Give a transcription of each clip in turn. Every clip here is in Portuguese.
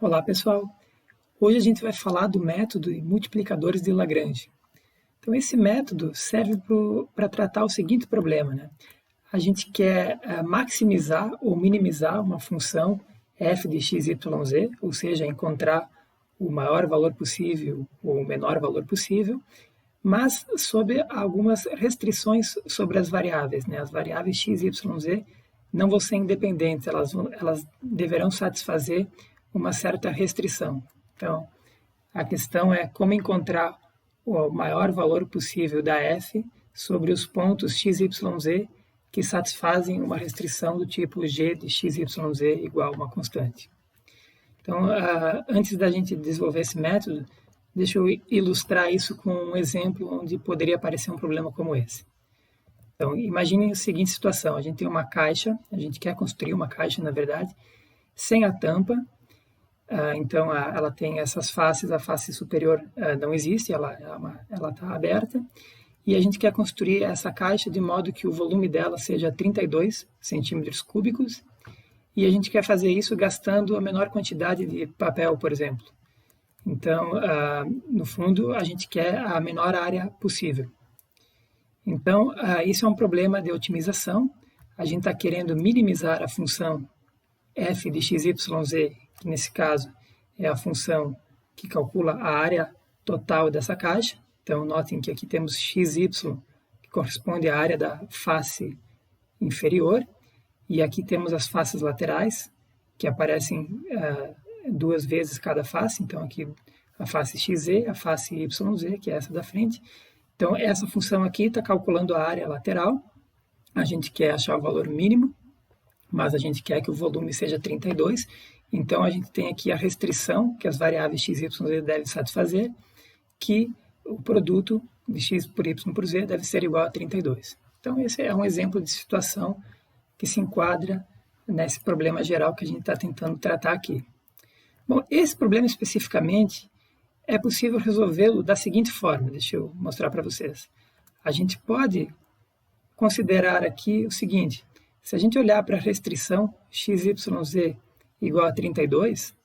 Olá, pessoal! Hoje a gente vai falar do método de multiplicadores de Lagrange. Então, esse método serve para tratar o seguinte problema, né? A gente quer maximizar ou minimizar uma função f de x, y, z, ou seja, encontrar o maior valor possível ou o menor valor possível, mas sob algumas restrições sobre as variáveis, né? As variáveis x, y, z não vão ser independentes, elas deverão satisfazer uma certa restrição. Então, a questão é como encontrar o maior valor possível da f sobre os pontos x, y, z que satisfazem uma restrição do tipo g de x, y, z igual a uma constante. Então, antes da gente desenvolver esse método, deixa eu ilustrar isso com um exemplo onde poderia aparecer um problema como esse. Então, imagine a seguinte situação, a gente tem uma caixa, a gente quer construir uma caixa, na verdade, sem a tampa. Então, ela tem essas faces, a face superior não existe, ela está aberta, e a gente quer construir essa caixa de modo que o volume dela seja 32 centímetros cúbicos, e a gente quer fazer isso gastando a menor quantidade de papel, por exemplo. Então, no fundo, a gente quer a menor área possível. Então, isso é um problema de otimização. A gente está querendo minimizar a função f de x, y, z, que nesse caso é a função que calcula a área total dessa caixa. Então, notem que aqui temos xy, que corresponde à área da face inferior, e aqui temos as faces laterais, que aparecem duas vezes cada face. Então, aqui a face xz, a face yz, que é essa da frente. Então, essa função aqui está calculando a área lateral. A gente quer achar o valor mínimo, mas a gente quer que o volume seja 32. Então, a gente tem aqui a restrição que as variáveis x, y, z devem satisfazer, que o produto de x por y por z deve ser igual a 32. Então, esse é um exemplo de situação que se enquadra nesse problema geral que a gente está tentando tratar aqui. Bom, esse problema especificamente é possível resolvê-lo da seguinte forma, deixa eu mostrar para vocês. A gente pode considerar aqui o seguinte, se a gente olhar para a restrição x, y, z igual a 32,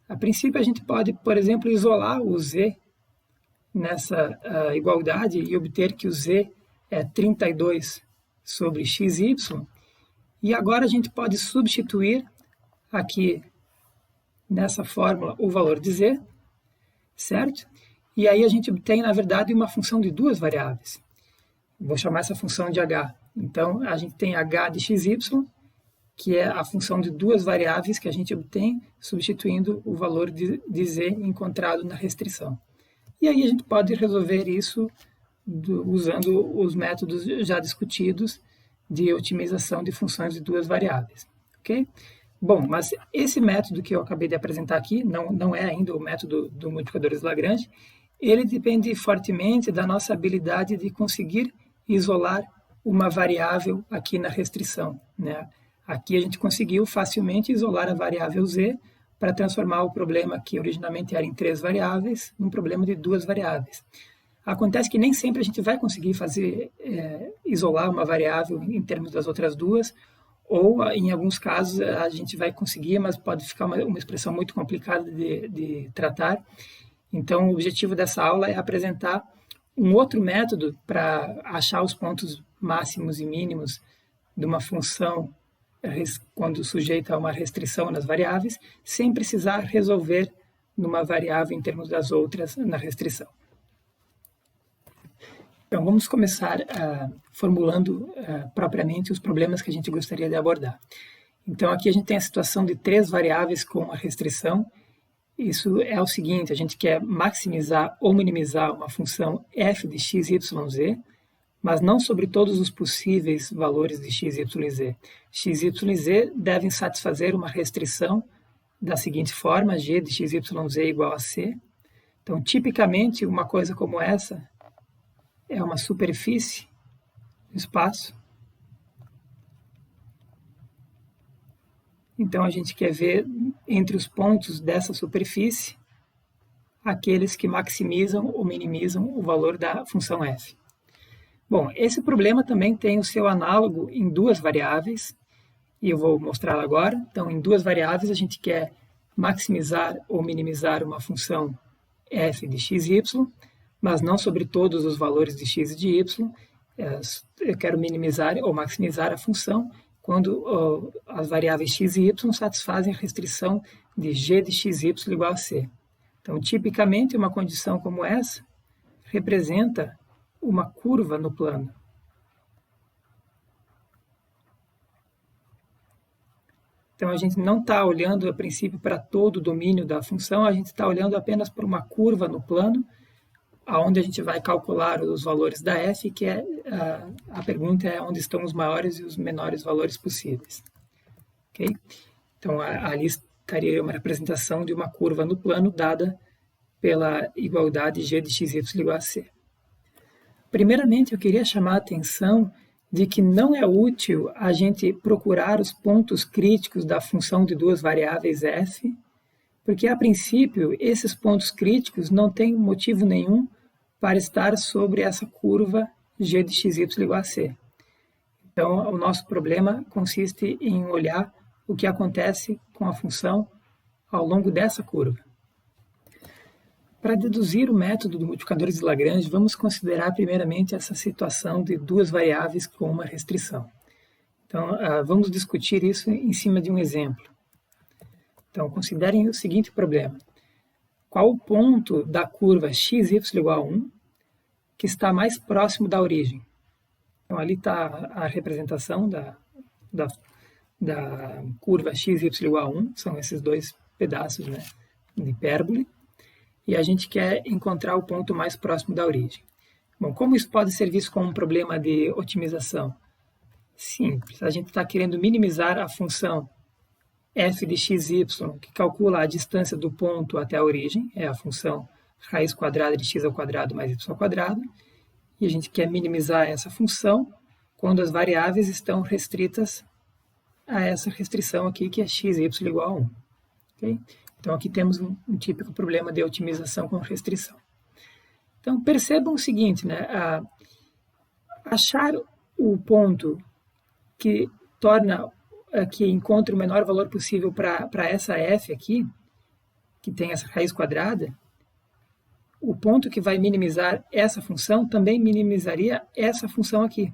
a princípio a gente pode, por exemplo, isolar o z nessa igualdade e obter que o z é 32 sobre xy, e agora a gente pode substituir aqui nessa fórmula o valor de z, certo? E aí a gente obtém, na verdade, uma função de duas variáveis. Vou chamar essa função de h. Então, a gente tem h de xy, que é a função de duas variáveis que a gente obtém substituindo o valor de z encontrado na restrição. E aí a gente pode resolver isso usando os métodos já discutidos de otimização de funções de duas variáveis. Ok? Bom, mas esse método que eu acabei de apresentar aqui não é ainda o método do multiplicadores de Lagrange. Ele depende fortemente da nossa habilidade de conseguir isolar uma variável aqui na restrição, né? Aqui a gente conseguiu facilmente isolar a variável z para transformar o problema que originalmente era em três variáveis num problema de duas variáveis. Acontece que nem sempre a gente vai conseguir isolar uma variável em termos das outras duas, ou em alguns casos a gente vai conseguir, mas pode ficar uma expressão muito complicada de tratar. Então, o objetivo dessa aula é apresentar um outro método para achar os pontos máximos e mínimos de uma função quando sujeita a uma restrição nas variáveis, sem precisar resolver numa variável em termos das outras na restrição. Então, vamos começar formulando propriamente os problemas que a gente gostaria de abordar. Então, aqui a gente tem a situação de três variáveis com a restrição. Isso é o seguinte, a gente quer maximizar ou minimizar uma função f de x, y, z, mas não sobre todos os possíveis valores de x, y e z. X, y e z devem satisfazer uma restrição da seguinte forma, g de x, y, z igual a c. Então, tipicamente, uma coisa como essa é uma superfície do espaço. Então, a gente quer ver entre os pontos dessa superfície aqueles que maximizam ou minimizam o valor da função f. Bom, esse problema também tem o seu análogo em duas variáveis, e eu vou mostrar agora. Então, em duas variáveis, a gente quer maximizar ou minimizar uma função f de x e y, mas não sobre todos os valores de x e de y. Eu quero minimizar ou maximizar a função quando as variáveis x e y satisfazem a restrição de g de x e y igual a c. Então, tipicamente, uma condição como essa representa uma curva no plano. Então, a gente não está olhando, a princípio, para todo o domínio da função, a gente está olhando apenas para uma curva no plano, onde a gente vai calcular os valores da f, que a pergunta é onde estão os maiores e os menores valores possíveis. Okay? Então, ali estaria uma representação de uma curva no plano dada pela igualdade g de x e y igual a c. Primeiramente, eu queria chamar a atenção de que não é útil a gente procurar os pontos críticos da função de duas variáveis f, porque, a princípio, esses pontos críticos não têm motivo nenhum para estar sobre essa curva g de x e y igual a c. Então, o nosso problema consiste em olhar o que acontece com a função ao longo dessa curva. Para deduzir o método de multiplicadores de Lagrange, vamos considerar primeiramente essa situação de duas variáveis com uma restrição. Então, vamos discutir isso em cima de um exemplo. Então, considerem o seguinte problema. Qual o ponto da curva x, y igual a 1 que está mais próximo da origem? Então, ali está a representação da curva x, y igual a 1, são esses dois pedaços, né, de hipérbole. E a gente quer encontrar o ponto mais próximo da origem. Bom, como isso pode ser visto como um problema de otimização? Simples, a gente está querendo minimizar a função f de x, y, que calcula a distância do ponto até a origem, é a função raiz quadrada de x ao quadrado mais y ao quadrado, e a gente quer minimizar essa função quando as variáveis estão restritas a essa restrição aqui, que é x e y igual a 1. Okay? Então, aqui temos um típico problema de otimização com restrição. Então, percebam o seguinte, né? Achar o ponto que encontre o menor valor possível para essa f aqui, que tem essa raiz quadrada, o ponto que vai minimizar essa função também minimizaria essa função aqui.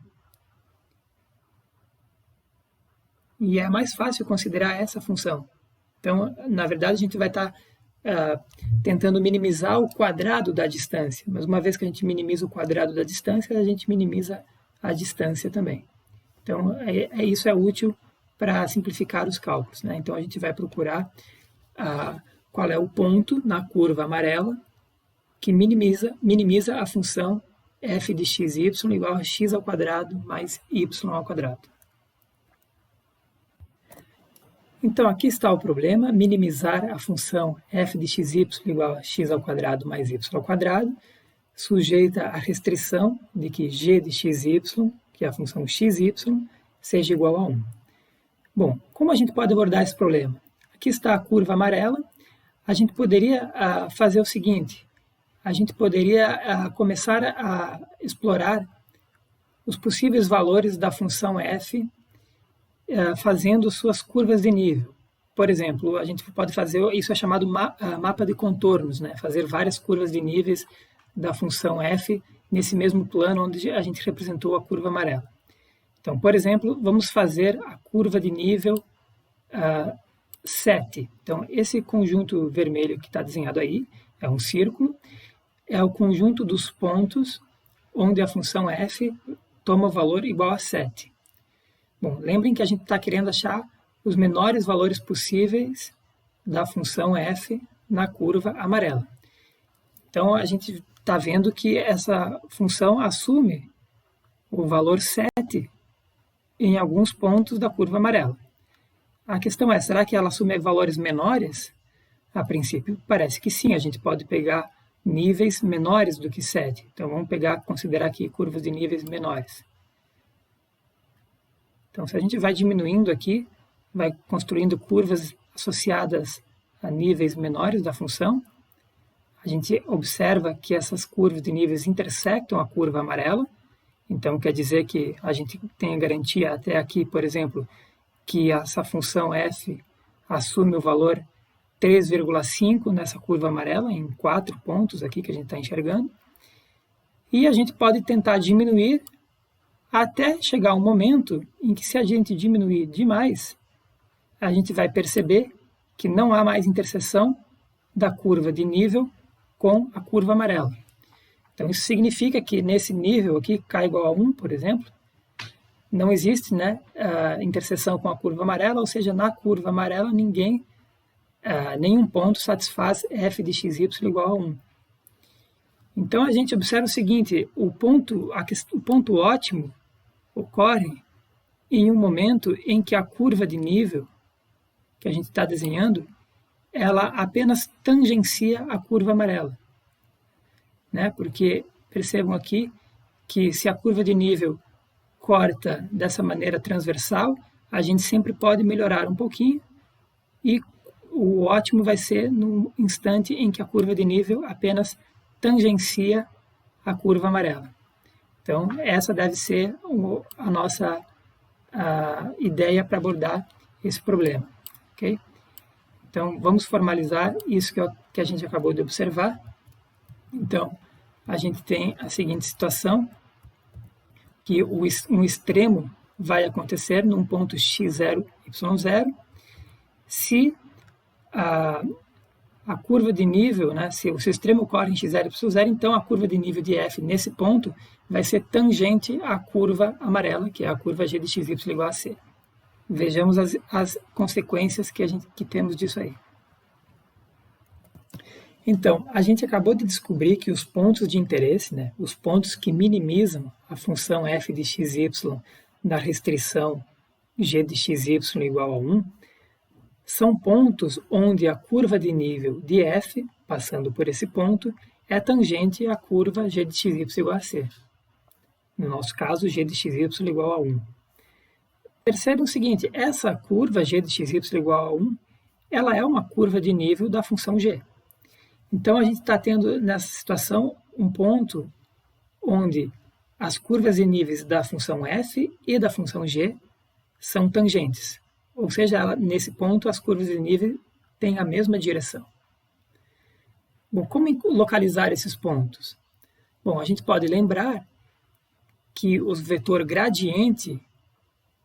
E é mais fácil considerar essa função. Então, na verdade, a gente vai estar tentando minimizar o quadrado da distância. Mas uma vez que a gente minimiza o quadrado da distância, a gente minimiza a distância também. Então, isso é útil para simplificar os cálculos, né? Então, a gente vai procurar qual é o ponto na curva amarela que minimiza a função f de x e y igual a x ao quadrado mais y ao quadrado. Então, aqui está o problema, minimizar a função f de xy igual a x ao quadrado mais y ao quadrado, sujeita à restrição de que g de xy, que é a função xy, seja igual a 1. Bom, como a gente pode abordar esse problema? Aqui está a curva amarela, a gente poderia fazer o seguinte, a gente poderia começar a explorar os possíveis valores da função f fazendo suas curvas de nível. Por exemplo, a gente pode fazer, isso é chamado mapa de contornos, né? Fazer várias curvas de níveis da função f nesse mesmo plano onde a gente representou a curva amarela. Então, por exemplo, vamos fazer a curva de nível 7. Então, esse conjunto vermelho que está desenhado aí é um círculo, é o conjunto dos pontos onde a função f toma o valor igual a 7. Bom, lembrem que a gente está querendo achar os menores valores possíveis da função f na curva amarela. Então, a gente está vendo que essa função assume o valor 7 em alguns pontos da curva amarela. A questão é, será que ela assume valores menores? A princípio, parece que sim, a gente pode pegar níveis menores do que 7. Então, vamos considerar aqui curvas de níveis menores. Então, se a gente vai diminuindo aqui, vai construindo curvas associadas a níveis menores da função, a gente observa que essas curvas de níveis intersectam a curva amarela, então quer dizer que a gente tem a garantia até aqui, por exemplo, que essa função f assume o valor 3,5 nessa curva amarela, em 4 pontos aqui que a gente está enxergando. E a gente pode tentar diminuir até chegar um momento em que, se a gente diminuir demais, a gente vai perceber que não há mais interseção da curva de nível com a curva amarela. Então, isso significa que nesse nível aqui, k igual a 1, por exemplo, não existe, né, a interseção com a curva amarela, ou seja, na curva amarela nenhum ponto satisfaz f de xy igual a 1. Então, a gente observa o seguinte: o ponto ótimo ocorre em um momento em que a curva de nível que a gente está desenhando, ela apenas tangencia a curva amarela, né? Porque percebam aqui que, se a curva de nível corta dessa maneira transversal, a gente sempre pode melhorar um pouquinho, e o ótimo vai ser no instante em que a curva de nível apenas tangencia a curva amarela. Então, essa deve ser a nossa ideia para abordar esse problema. Okay? Então, vamos formalizar isso que a gente acabou de observar. Então, a gente tem a seguinte situação, que um extremo vai acontecer num ponto x0, y0, se a curva de nível, né, se o extremo ocorre em x0, y0, então a curva de nível de f nesse ponto vai ser tangente à curva amarela, que é a curva g de xy igual a c. Vejamos as consequências que temos disso aí. Então, a gente acabou de descobrir que os pontos de interesse, né, os pontos que minimizam a função f de xy da restrição g de xy igual a 1, são pontos onde a curva de nível de f, passando por esse ponto, é tangente à curva g de xy igual a c. No nosso caso, g de xy igual a 1. Percebam o seguinte: essa curva g de xy igual a 1, ela é uma curva de nível da função g. Então, a gente está tendo nessa situação um ponto onde as curvas de níveis da função f e da função g são tangentes. Ou seja, nesse ponto as curvas de nível têm a mesma direção. Bom, como localizar esses pontos? Bom, a gente pode lembrar que o vetor gradiente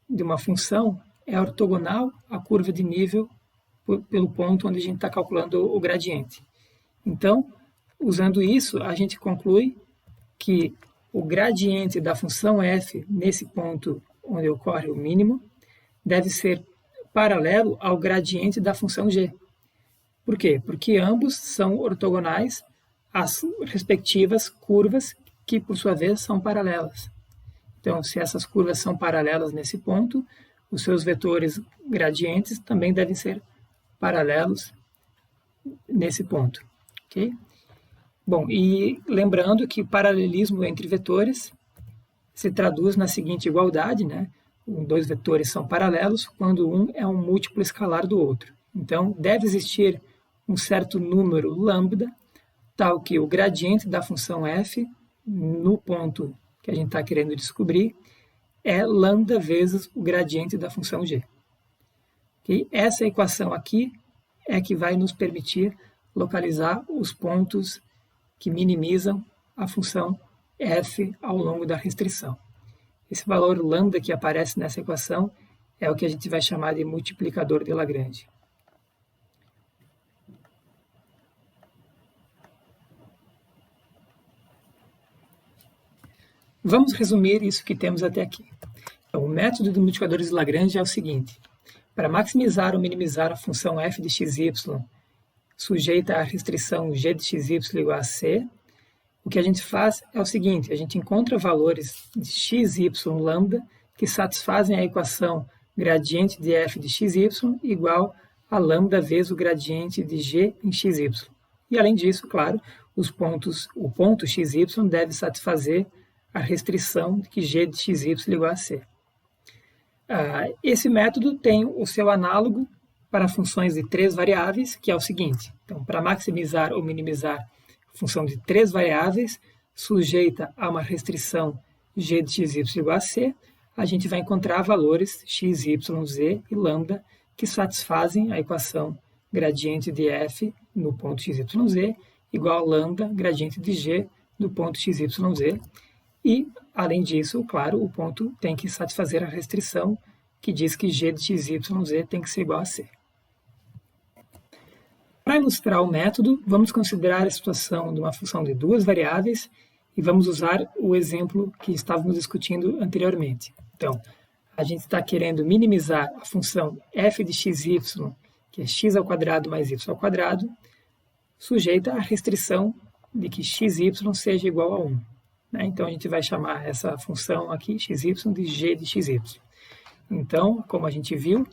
de uma função é ortogonal à curva de nível pelo ponto onde a gente está calculando o gradiente. Então, usando isso, a gente conclui que o gradiente da função f nesse ponto onde ocorre o mínimo deve ser paralelo ao gradiente da função g. Por quê? Porque ambos são ortogonais às respectivas curvas, que por sua vez são paralelas. Então, se essas curvas são paralelas nesse ponto, os seus vetores gradientes também devem ser paralelos nesse ponto. Okay? Bom, e lembrando que o paralelismo entre vetores se traduz na seguinte igualdade, né? Dois vetores são paralelos quando um é um múltiplo escalar do outro. Então, deve existir um certo número lambda, tal que o gradiente da função f, no ponto que a gente está querendo descobrir, é lambda vezes o gradiente da função g. Okay? Essa equação aqui é que vai nos permitir localizar os pontos que minimizam a função f ao longo da restrição. Esse valor lambda que aparece nessa equação é o que a gente vai chamar de multiplicador de Lagrange. Vamos resumir isso que temos até aqui. Então, o método de multiplicadores de Lagrange é o seguinte: para maximizar ou minimizar a função f de xy sujeita à restrição g de xy igual a c, o que a gente faz é o seguinte: a gente encontra valores de x, y, lambda que satisfazem a equação gradiente de f de xy igual a lambda vezes o gradiente de g em xy. E além disso, claro, o ponto xy deve satisfazer a restrição de que g de xy igual a c. Esse método tem o seu análogo para funções de 3 variáveis, que é o seguinte: então, para maximizar ou minimizar a função de 3 variáveis sujeita a uma restrição g de xy igual a c, a gente vai encontrar valores x, y, z e lambda que satisfazem a equação gradiente de f no ponto xyz igual a lambda gradiente de g no ponto xyz. E, além disso, claro, o ponto tem que satisfazer a restrição que diz que g de xyz tem que ser igual a c. Para ilustrar o método, vamos considerar a situação de uma função de duas variáveis e vamos usar o exemplo que estávamos discutindo anteriormente. Então, a gente está querendo minimizar a função f de xy, que é x ao quadrado mais y ao quadrado, sujeita à restrição de que xy seja igual a 1. Então, a gente vai chamar essa função aqui, xy, de g de xy. Então, como a gente viu,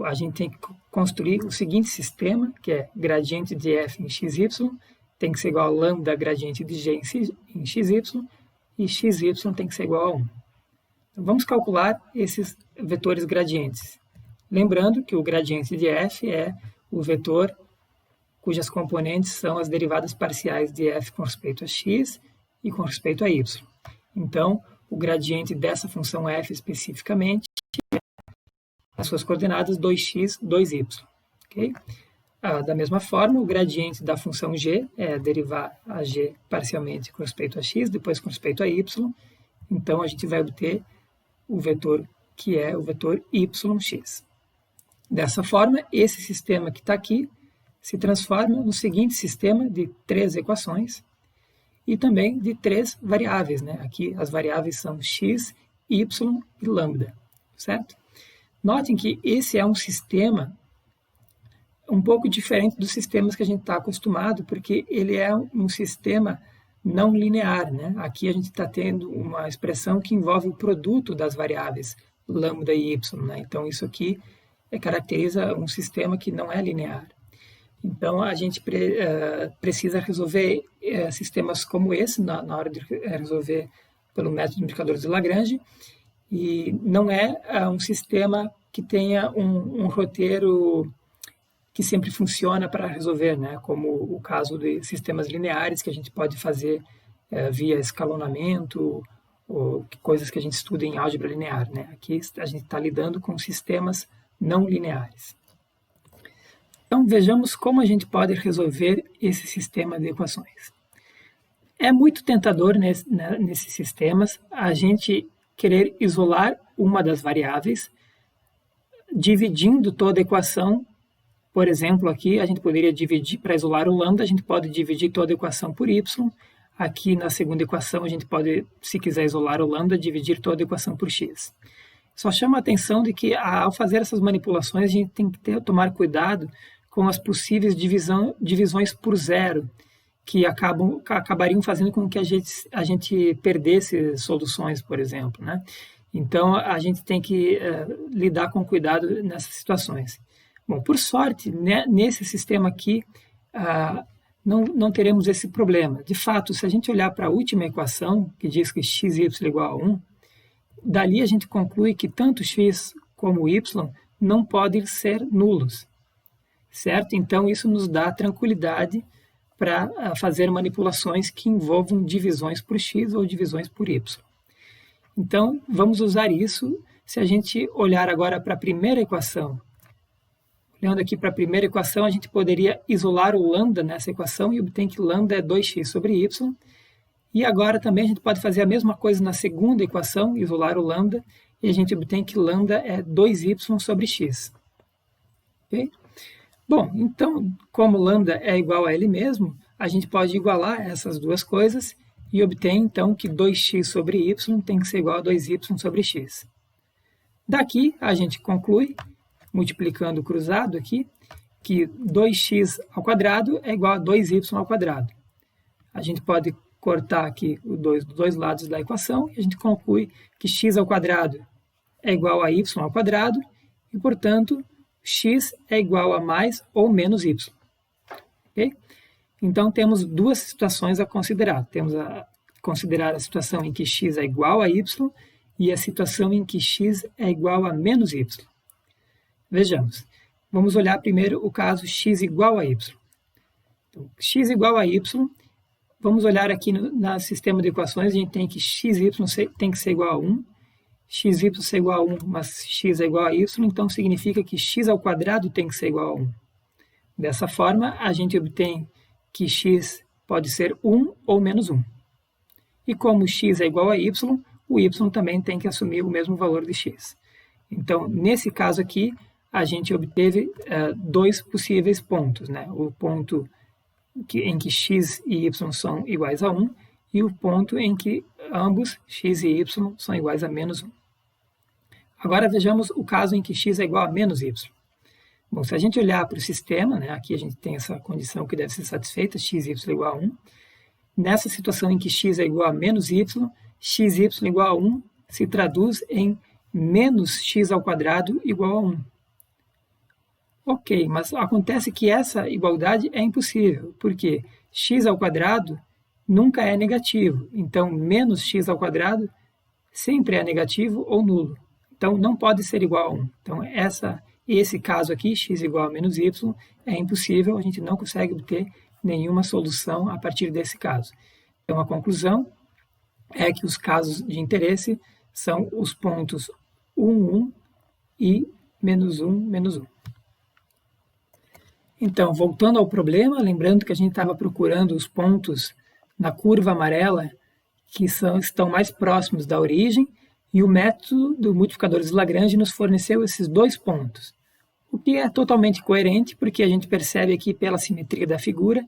a gente tem que construir o seguinte sistema, que é gradiente de f em xy, tem que ser igual a lambda gradiente de g em xy, e xy tem que ser igual a 1. Então, vamos calcular esses vetores gradientes. Lembrando que o gradiente de f é o vetor cujas componentes são as derivadas parciais de f com respeito a x e com respeito a y. Então, o gradiente dessa função f especificamente é as suas coordenadas 2x, 2y. Okay? Da mesma forma, o gradiente da função g é derivar a g parcialmente com respeito a x, depois com respeito a y. Então, a gente vai obter o vetor que é o vetor yx. Dessa forma, esse sistema que está aqui se transforma no seguinte sistema de três equações e também de três variáveis. Aqui as variáveis são x, y e lambda, certo? Notem que esse é um sistema um pouco diferente dos sistemas que a gente está acostumado, porque ele é um sistema não linear. Aqui a gente está tendo uma expressão que envolve o produto das variáveis lambda e y. Então isso aqui caracteriza um sistema que não é linear. Então, a gente precisa resolver sistemas como esse na hora de resolver pelo método de multiplicadores de Lagrange, e não é um sistema que tenha um roteiro que sempre funciona para resolver, como o caso de sistemas lineares que a gente pode fazer via escalonamento ou coisas que a gente estuda em álgebra linear. Aqui a gente está lidando com sistemas não lineares. Então, vejamos como a gente pode resolver esse sistema de equações. É muito tentador nesses sistemas a gente querer isolar uma das variáveis, dividindo toda a equação. Por exemplo, aqui a gente poderia dividir, para isolar o lambda, a gente pode dividir toda a equação por y. Aqui na segunda equação, a gente pode, se quiser isolar o lambda, dividir toda a equação por x. Só chama a atenção de que, ao fazer essas manipulações, a gente tem que tomar cuidado com as possíveis divisões por zero, que acabariam fazendo com que a gente perdesse soluções, por exemplo. Então, a gente tem que lidar com cuidado nessas situações. Bom, por sorte, nesse sistema aqui, não teremos esse problema. De fato, se a gente olhar para a última equação, que diz que xy é igual a 1, dali a gente conclui que tanto x como y não podem ser nulos. Certo? Então, isso nos dá tranquilidade para fazer manipulações que envolvam divisões por x ou divisões por y. Então, vamos usar isso se a gente olhar agora para a primeira equação. Olhando aqui para a primeira equação, a gente poderia isolar o lambda nessa equação e obter que lambda é 2x sobre y. E agora também a gente pode fazer a mesma coisa na segunda equação, isolar o lambda, e a gente obtém que lambda é 2y sobre x. Ok? Bom, então, como lambda é igual a ele mesmo, a gente pode igualar essas duas coisas e obter, então, que 2x sobre y tem que ser igual a 2y sobre x. Daqui, a gente conclui, multiplicando o cruzado aqui, que 2x ao quadrado é igual a 2y ao quadrado. A gente pode cortar aqui o 2 dos dois lados da equação e a gente conclui que x ao quadrado é igual a y ao quadrado e, portanto, x é igual a mais ou menos y. Okay? Então, temos duas situações a considerar. Temos a considerar a situação em que x é igual a y e a situação em que x é igual a menos y. Vejamos. Vamos olhar primeiro o caso x igual a y. Então, x igual a y, vamos olhar aqui no sistema de equações, a gente tem que xy tem que ser igual a 1, xy ser igual a 1, mas x é igual a y, então significa que x ao quadrado tem que ser igual a 1. Dessa forma, a gente obtém que x pode ser 1 ou menos 1. E como x é igual a y, o y também tem que assumir o mesmo valor de x. Então, nesse caso aqui, a gente obteve dois possíveis pontos, né? O ponto em que x e y são iguais a 1 e o ponto em que ambos, x e y, são iguais a menos 1. Agora vejamos o caso em que x é igual a menos y. Bom, se a gente olhar para o sistema, né, aqui a gente tem essa condição que deve ser satisfeita, x e y igual a 1. Nessa situação em que x é igual a menos y, x e y igual a 1 se traduz em menos x ao quadrado igual a 1. Ok, mas acontece que essa igualdade é impossível, porque x ao quadrado nunca é negativo, então menos x ao quadrado sempre é negativo ou nulo. Então não pode ser igual a 1. Então esse caso aqui, x igual a menos y, é impossível, a gente não consegue obter nenhuma solução a partir desse caso. Então a conclusão é que os casos de interesse são os pontos 1, 1 e menos 1, menos 1. Então, voltando ao problema, lembrando que a gente estava procurando os pontos na curva amarela que estão mais próximos da origem, e o método do multiplicadores de Lagrange nos forneceu esses dois pontos, o que é totalmente coerente, porque a gente percebe aqui pela simetria da figura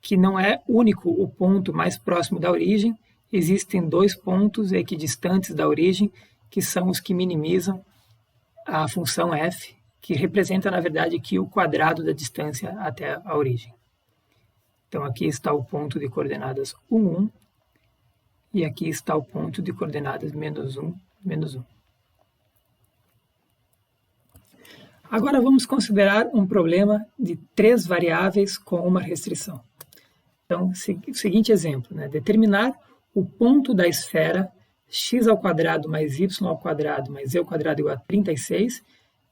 que não é único o ponto mais próximo da origem, existem dois pontos equidistantes da origem, que são os que minimizam a função f, que representa, na verdade, aqui o quadrado da distância até a origem. Então, aqui está o ponto de coordenadas 1, 1, e aqui está o ponto de coordenadas menos 1, menos 1. Agora vamos considerar um problema de 3 variáveis com uma restrição. Então, o seguinte exemplo, né? Determinar o ponto da esfera x² mais y² mais z² igual a 36,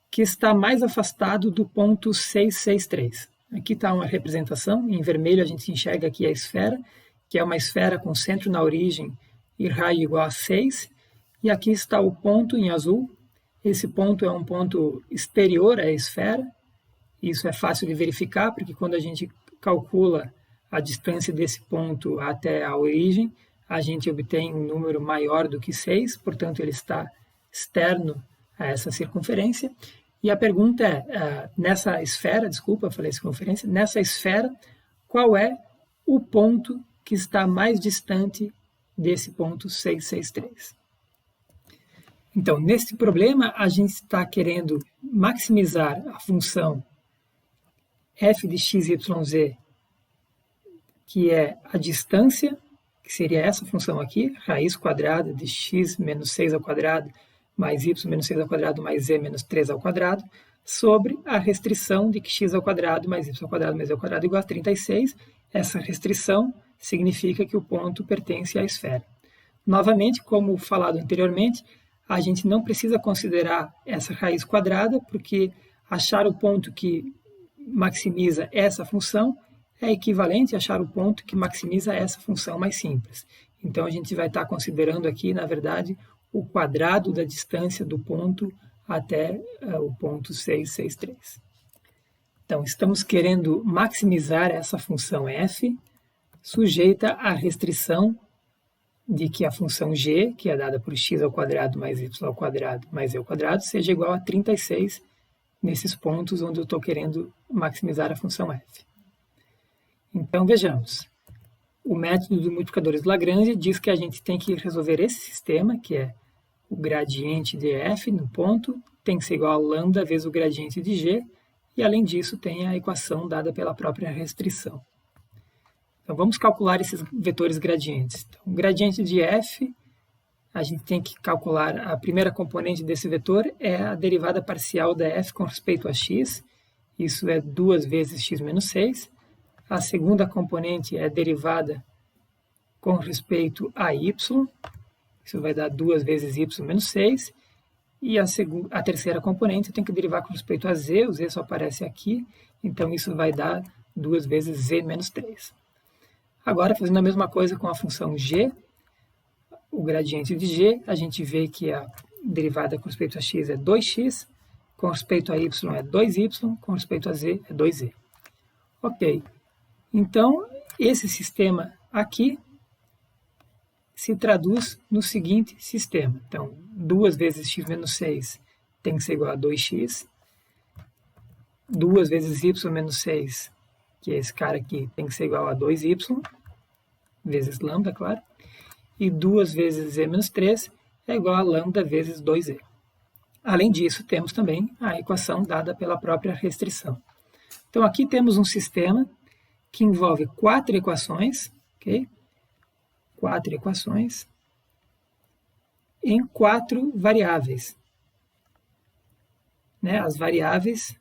que está mais afastado do ponto 663. Aqui está uma representação, em vermelho a gente enxerga aqui a esfera, que é uma esfera com centro na origem e raio igual a 6, e aqui está o ponto em azul. Esse ponto é um ponto exterior à esfera, isso é fácil de verificar, porque quando a gente calcula a distância desse ponto até a origem, a gente obtém um número maior do que 6, portanto ele está externo a essa circunferência. E a pergunta é, nessa esfera, desculpa, eu falei circunferência, nessa esfera, qual é o ponto que está mais distante desse ponto 663? Então, nesse problema, a gente está querendo maximizar a função f de x, y, z, que é a distância, que seria essa função aqui, raiz quadrada de x menos 6 ao quadrado, mais y menos 6 ao quadrado, mais z menos 3 ao quadrado, sobre a restrição de que x ao quadrado, mais y ao quadrado, mais z ao quadrado igual a 36. Essa restrição significa que o ponto pertence à esfera. Novamente, como falado anteriormente, a gente não precisa considerar essa raiz quadrada, porque achar o ponto que maximiza essa função é equivalente a achar o ponto que maximiza essa função mais simples. Então, a gente vai estar considerando aqui, na verdade, o quadrado da distância do ponto até o ponto 663. Então, estamos querendo maximizar essa função f, sujeita à restrição de que a função g, que é dada por x² mais y² mais z², seja igual a 36 nesses pontos onde eu estou querendo maximizar a função f. Então, vejamos. O método dos multiplicadores de Lagrange diz que a gente tem que resolver esse sistema, que é o gradiente de f no ponto, tem que ser igual a lambda vezes o gradiente de g, e além disso tem a equação dada pela própria restrição. Então, vamos calcular esses vetores gradientes. Então, o gradiente de f, a gente tem que calcular a primeira componente desse vetor, é a derivada parcial da f com respeito a x, isso é 2 vezes x menos 6. A segunda componente é a derivada com respeito a y, isso vai dar 2 vezes y menos 6. E a terceira componente eu tenho que derivar com respeito a z, o z só aparece aqui, então isso vai dar 2 vezes z menos 3. Agora, fazendo a mesma coisa com a função g, o gradiente de g, a gente vê que a derivada com respeito a x é 2x, com respeito a y é 2y, com respeito a z é 2z. Ok, então esse sistema aqui se traduz no seguinte sistema. Então, 2 vezes x menos 6 tem que ser igual a 2x. 2 vezes y menos 6, que é esse cara aqui, tem que ser igual a 2y, vezes lambda, claro. E 2 vezes z menos 3 é igual a lambda vezes 2z. Além disso, temos também a equação dada pela própria restrição. Então, aqui temos um sistema que envolve 4 equações, ok? 4 equações em 4 variáveis. Né? As variáveis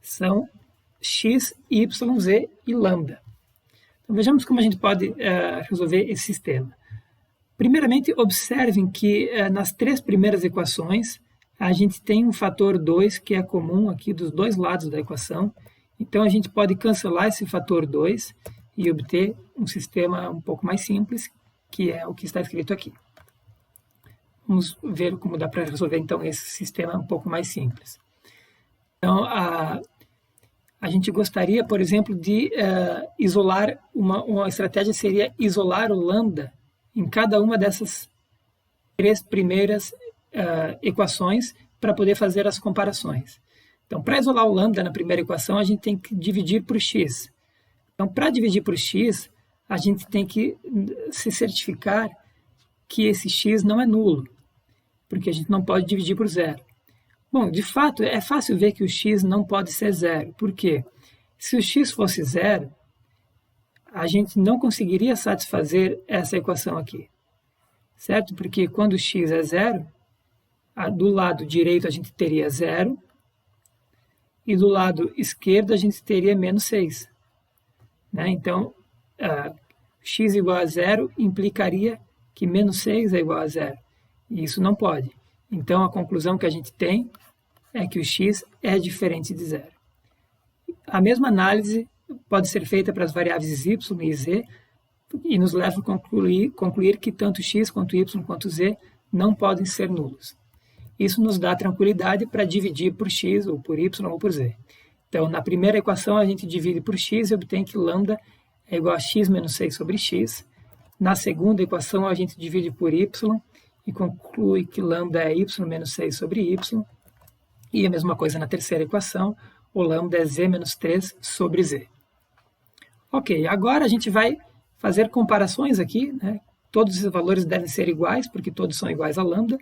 são x, y, z e lambda. Então, vejamos como a gente pode resolver esse sistema. Primeiramente, observem que nas 3 primeiras equações, a gente tem um fator 2 que é comum aqui dos dois lados da equação. Então, a gente pode cancelar esse fator 2 e obter um sistema um pouco mais simples, que é o que está escrito aqui. Vamos ver como dá para resolver, então, esse sistema um pouco mais simples. Então, a gente gostaria, por exemplo, de isolar, uma estratégia seria isolar o lambda em cada uma dessas 3 primeiras equações para poder fazer as comparações. Então, para isolar o lambda na primeira equação, a gente tem que dividir por x. Então, para dividir por x, a gente tem que se certificar que esse x não é nulo, porque a gente não pode dividir por zero. Bom, de fato, é fácil ver que o x não pode ser zero. Por quê? Se o x fosse zero, a gente não conseguiria satisfazer essa equação aqui, certo? Porque quando o x é zero, do lado direito a gente teria zero, e do lado esquerdo a gente teria menos 6. Né? Então, x igual a zero implicaria que menos 6 é igual a zero. E isso não pode. Então, a conclusão que a gente tem é que o x é diferente de zero. A mesma análise pode ser feita para as variáveis y e z e nos leva a concluir que tanto x quanto y quanto z não podem ser nulos. Isso nos dá tranquilidade para dividir por x ou por y ou por z. Então, na primeira equação, a gente divide por x e obtém que lambda é igual a x menos 6 sobre x. Na segunda equação, a gente divide por y e conclui que lambda é y menos 6 sobre y. E a mesma coisa na terceira equação, o lambda é z menos 3 sobre z. Ok, agora a gente vai fazer comparações aqui, né? Todos esses valores devem ser iguais, porque todos são iguais a lambda.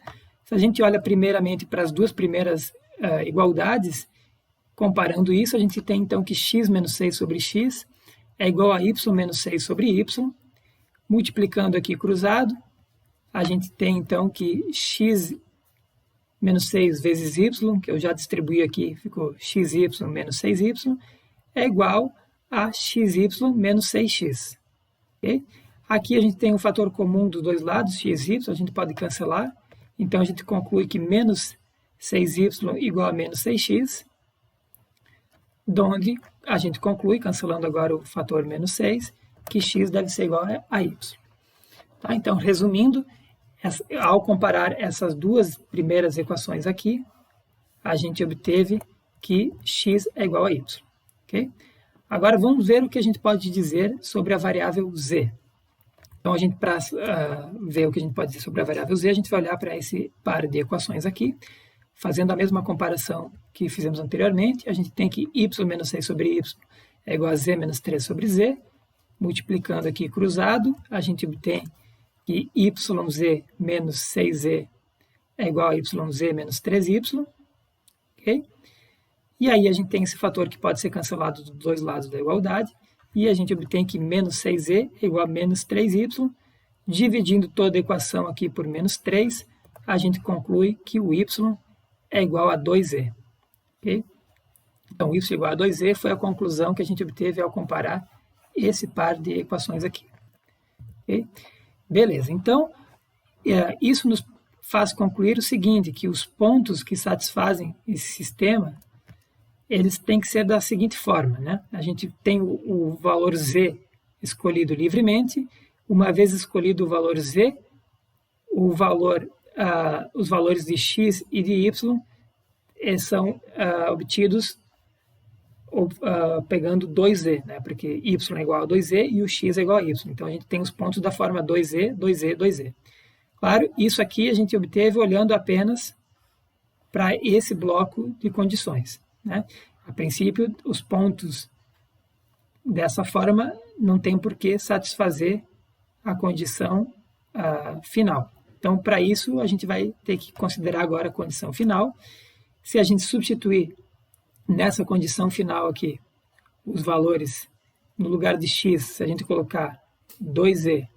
Se a gente olha primeiramente para as 2 primeiras igualdades, comparando isso, a gente tem então que x menos 6 sobre x é igual a y menos 6 sobre y. Multiplicando aqui cruzado, a gente tem então que x menos 6 vezes y, que eu já distribuí aqui, ficou xy menos 6y, é igual a xy menos 6x. Okay? Aqui a gente tem um fator comum dos dois lados, x e y, a gente pode cancelar. Então, a gente conclui que menos 6y igual a menos 6x, onde a gente conclui, cancelando agora o fator menos 6, que x deve ser igual a y. Tá? Então, resumindo, ao comparar essas 2 primeiras equações aqui, a gente obteve que x é igual a y. Okay? Agora, vamos ver o que a gente pode dizer sobre a variável z. Então, para ver o que a gente pode dizer sobre a variável z, a gente vai olhar para esse par de equações aqui, fazendo a mesma comparação que fizemos anteriormente. A gente tem que y menos 6 sobre y é igual a z menos 3 sobre z. Multiplicando aqui cruzado, a gente obtém que yz menos 6z é igual a yz menos 3y. Okay? E aí a gente tem esse fator que pode ser cancelado dos dois lados da igualdade. E a gente obtém que menos 6z é igual a menos 3y. Dividindo toda a equação aqui por menos 3, a gente conclui que o y é igual a 2z. Okay? Então, y igual a 2z foi a conclusão que a gente obteve ao comparar esse par de equações aqui. Okay? Beleza, então, isso nos faz concluir o seguinte, que os pontos que satisfazem esse sistema, eles têm que ser da seguinte forma, né? A gente tem o valor z escolhido livremente. Uma vez escolhido o valor z, os valores de x e de y são obtidos pegando 2z, né? Porque y é igual a 2z e o x é igual a y. Então, a gente tem os pontos da forma 2z, 2z, 2z. Claro, isso aqui a gente obteve olhando apenas para esse bloco de condições, né? A princípio, os pontos dessa forma não tem por que satisfazer a condição final. Então, para isso, a gente vai ter que considerar agora a condição final. Se a gente substituir nessa condição final aqui os valores, no lugar de x, se a gente colocar 2z,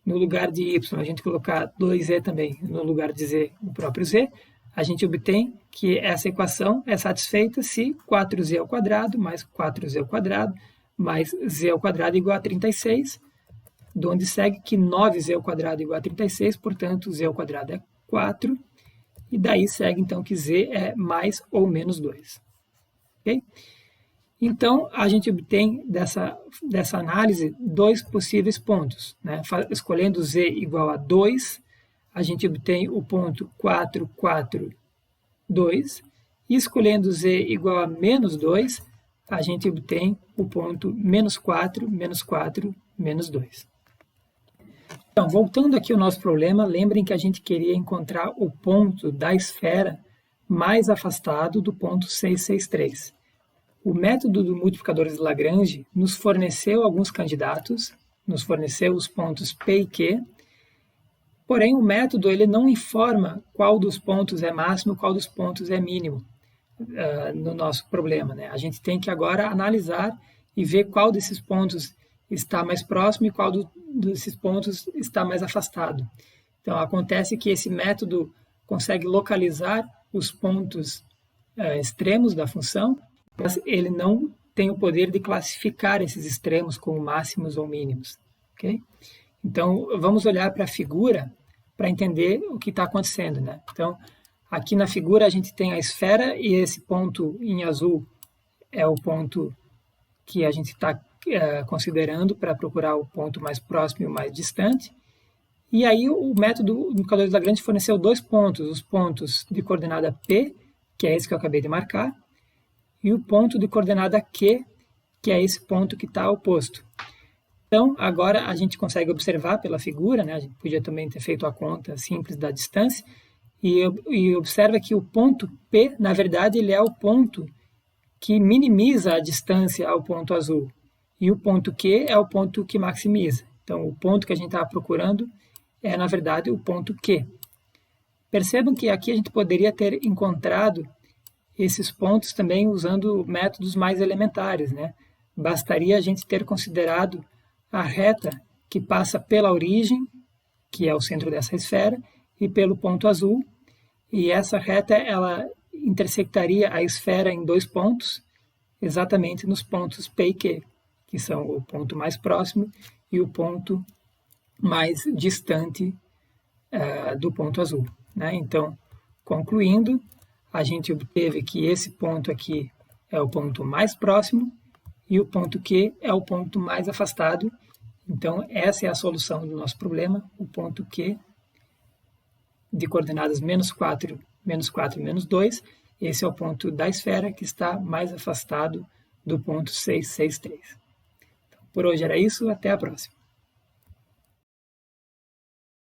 no lugar de y, a gente colocar 2z também, no lugar de z, o próprio z, a gente obtém que essa equação é satisfeita se 4z ao quadrado mais 4z ao quadrado mais z ao quadrado igual a 36, de onde segue que 9z ao quadrado igual a 36, portanto, z ao quadrado é 4, e daí segue então que z é mais ou menos 2. Okay? Então, a gente obtém dessa análise dois possíveis pontos, né? Escolhendo z igual a 2, a gente obtém o ponto 4, 4, 2, e escolhendo z igual a menos 2, a gente obtém o ponto menos 4, menos 4, menos 2. Então, voltando aqui ao nosso problema, lembrem que a gente queria encontrar o ponto da esfera mais afastado do ponto 663. O método do multiplicadores de Lagrange nos forneceu alguns candidatos, nos forneceu os pontos P e Q, porém o método ele não informa qual dos pontos é máximo, qual dos pontos é mínimo no nosso problema, né? A gente tem que agora analisar e ver qual desses pontos está mais próximo e qual desses pontos está mais afastado. Então, acontece que esse método consegue localizar os pontos extremos da função, mas ele não tem o poder de classificar esses extremos como máximos ou mínimos. Okay? Então, vamos olhar para a figura para entender o que está acontecendo, né? Então, aqui na figura a gente tem a esfera e esse ponto em azul é o ponto que a gente está considerando para procurar o ponto mais próximo e o mais distante. E aí o método do multiplicador de Lagrange forneceu dois pontos, os pontos de coordenada P, que é esse que eu acabei de marcar, e o ponto de coordenada Q, que é esse ponto que está oposto. Então, agora a gente consegue observar pela figura, né? A gente podia também ter feito a conta simples da distância, e observa que o ponto P, na verdade, ele é o ponto que minimiza a distância ao ponto azul. E o ponto Q é o ponto que maximiza. Então, o ponto que a gente estava procurando é, na verdade, o ponto Q. Percebam que aqui a gente poderia ter encontrado esses pontos também usando métodos mais elementares, né? Bastaria a gente ter considerado a reta que passa pela origem, que é o centro dessa esfera, e pelo ponto azul. E essa reta, ela intersectaria a esfera em dois pontos, exatamente nos pontos P e Q, que são o ponto mais próximo e o ponto mais distante do ponto azul, né? Então, concluindo, a gente obteve que esse ponto aqui é o ponto mais próximo e o ponto Q é o ponto mais afastado. Então, essa é a solução do nosso problema, o ponto Q de coordenadas menos 4, menos 4, menos 2. Esse é o ponto da esfera que está mais afastado do ponto 663. Por hoje era isso, até a próxima.